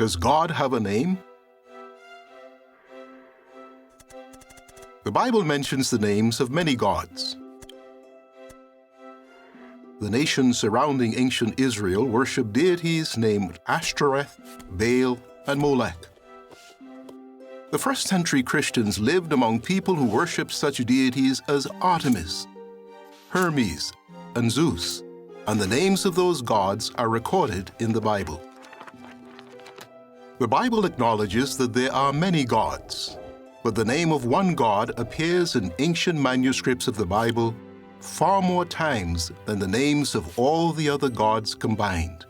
Does God have a name? The Bible mentions the names of many gods. The nations surrounding ancient Israel worshiped deities named Ashtoreth, Baal, and Molech. The first-century Christians lived among people who worshipped such deities as Artemis, Hermes, and Zeus, and the names of those gods are recorded in the Bible. The Bible acknowledges that there are many gods, but the name of one God appears in ancient manuscripts of the Bible far more times than the names of all the other gods combined.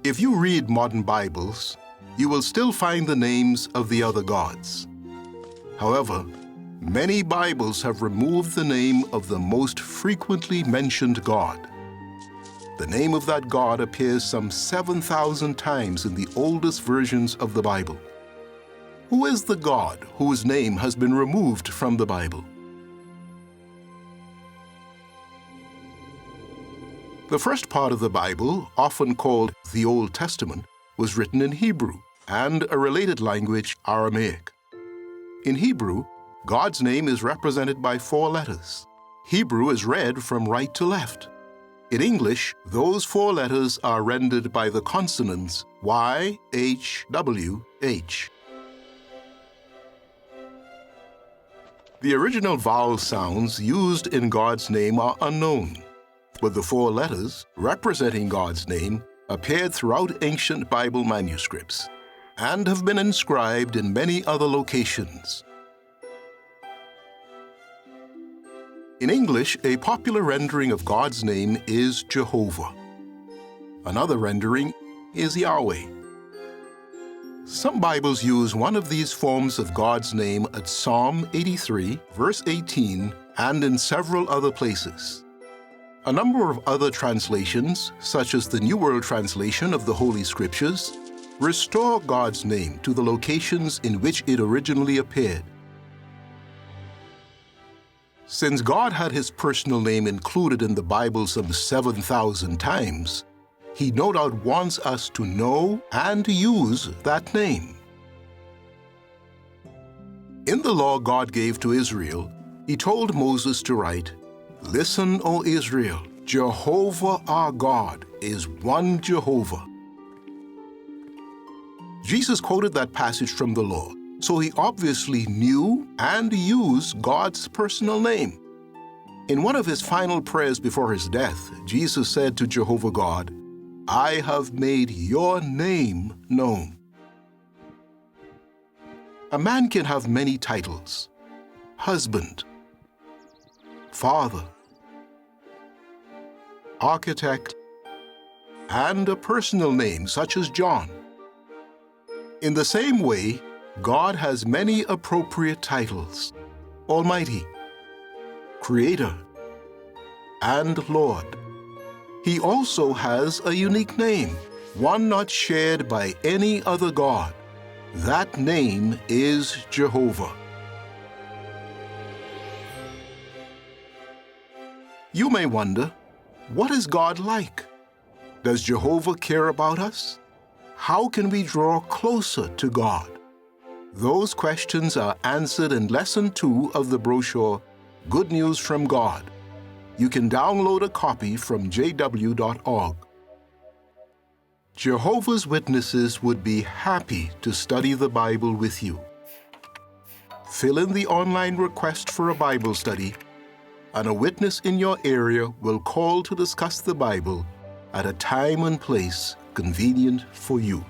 If you read modern Bibles, you will still find the names of the other gods. However, many Bibles have removed the name of the most frequently mentioned God. The name of that God appears some 7,000 times in the oldest versions of the Bible. Who is the God whose name has been removed from the Bible? The first part of the Bible, often called the Old Testament, was written in Hebrew and a related language, Aramaic. In Hebrew, God's name is represented by 4 letters. Hebrew is read from right to left. In English, those 4 letters are rendered by the consonants Y, H, W, H. The original vowel sounds used in God's name are unknown, but the 4 letters representing God's name appeared throughout ancient Bible manuscripts and have been inscribed in many other locations. In English, a popular rendering of God's name is Jehovah. Another rendering is Yahweh. Some Bibles use one of these forms of God's name at Psalm 83, verse 18, and in several other places. A number of other translations, such as the New World Translation of the Holy Scriptures, restore God's name to the locations in which it originally appeared. Since God had his personal name included in the Bible some 7,000 times, he no doubt wants us to know and use that name. In the law God gave to Israel, he told Moses to write, "Listen, O Israel, Jehovah our God is one Jehovah." Jesus quoted that passage from the law, so he obviously knew and used God's personal name. In one of his final prayers before his death, Jesus said to Jehovah God, "I have made your name known." A man can have many titles: husband, father, architect, and a personal name such as John. In the same way, God has many appropriate titles: Almighty, Creator, and Lord. He also has a unique name, one not shared by any other God. That name is Jehovah. You may wonder, what is God like? Does Jehovah care about us? How can we draw closer to God? Those questions are answered in Lesson 2 of the brochure, Good News from God. You can download a copy from jw.org. Jehovah's Witnesses would be happy to study the Bible with you. Fill in the online request for a Bible study, and a witness in your area will call to discuss the Bible at a time and place convenient for you.